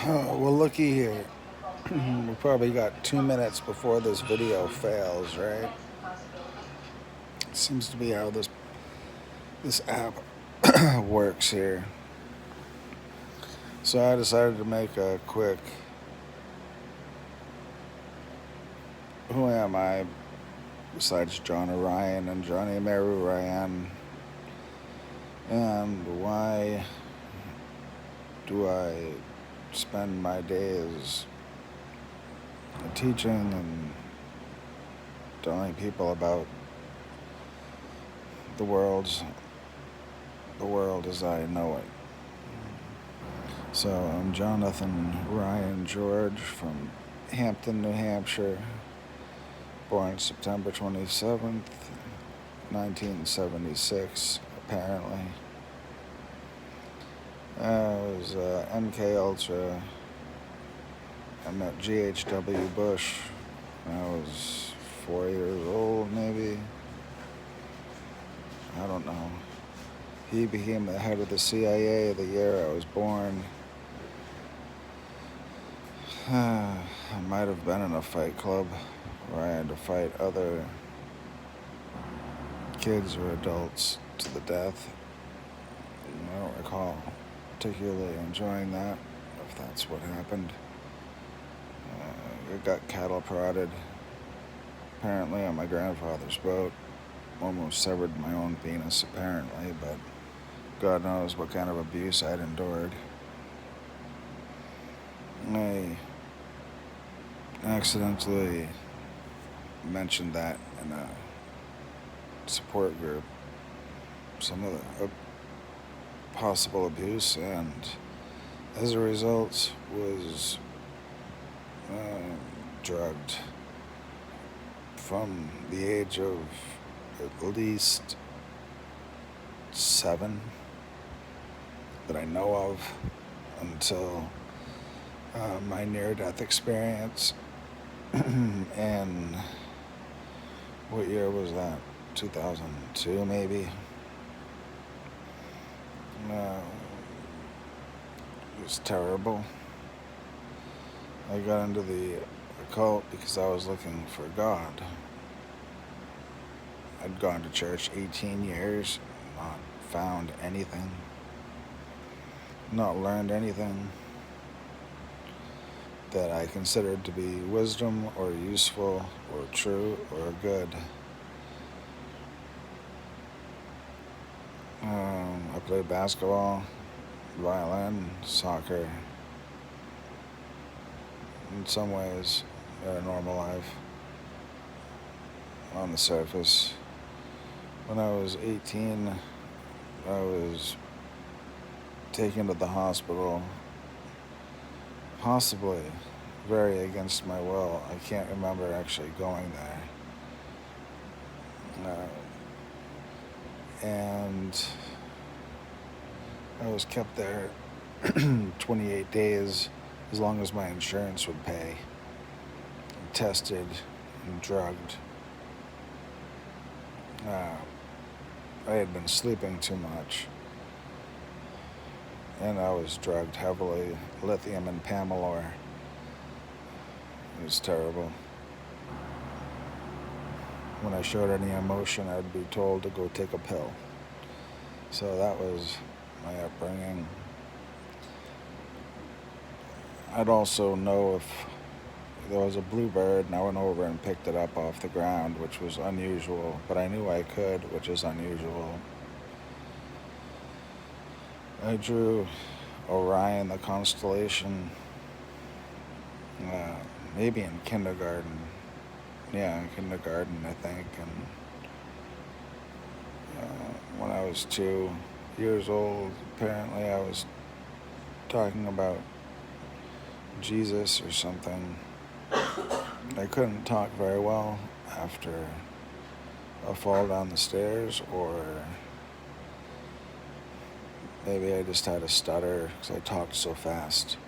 Well, looky here. We probably got 2 minutes before this video fails, right? Seems to be how this app works here. So I decided to make a quick who am I besides John Orion and Johnny Ameru-Ryen, and why do I spend my days teaching and telling people about the world as I know it. So I'm Jonathan Ryan George from Hampton, New Hampshire, born September 27th, 1976, apparently. I was MK Ultra. I met G.H.W. Bush when I was 4 years old, maybe. I don't know. He became the head of the CIA the year I was born. I might have been in a fight club where I had to fight other kids or adults to the death. I don't recall particularly enjoying that, if that's what happened. I got cattle prodded, apparently, on my grandfather's boat. Almost severed my own penis, apparently, but God knows what kind of abuse I'd endured. I accidentally mentioned that in a support group, some of the possible abuse, and as a result was drugged from the age of at least 7 that I know of until my near-death experience. And what year was that? 2002, maybe? It was terrible. I got into the occult because I was looking for God. I'd gone to church 18 years, not found anything, not learned anything that I considered to be wisdom or useful or true or good. I played basketball, violin, soccer. In some ways, I had a normal life on the surface. When I was 18, I was taken to the hospital, possibly very against my will. I can't remember actually going there. And I was kept there 28 days, as long as my insurance would pay, and tested and drugged. I had been sleeping too much, and I was drugged heavily, lithium and Pamelor. It was terrible. When I showed any emotion, I'd be told to go take a pill. So that was my upbringing. I'd also know if there was a bluebird, and I went over and picked it up off the ground, which was unusual, but I knew I could, which is unusual. I drew Orion, the constellation, maybe in kindergarten. Yeah, in kindergarten, I think. And when I was 2 years old, apparently I was talking about Jesus or something. I couldn't talk very well after a fall down the stairs, or maybe I just had a stutter because I talked so fast.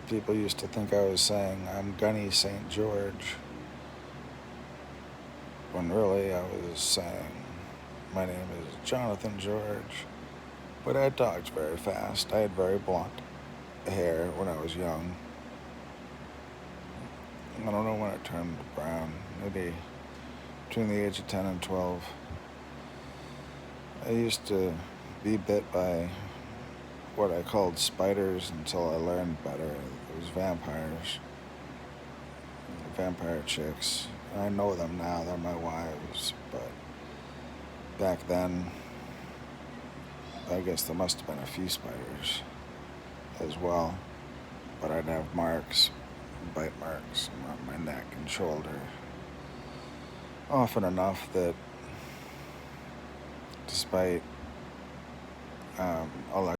People used to think I was saying, I'm Gunny St. George, when really I was saying, my name is Jonathan George. But I talked very fast. I had very blonde hair when I was young. I don't know when it turned brown. Maybe between the age of 10 and 12. I used to be bit by what I called spiders until I learned better. It was vampires. Vampire chicks. I know them now, they're my wives, but back then, I guess there must have been a few spiders as well, but I'd have marks, bite marks on my neck and shoulder, often enough that despite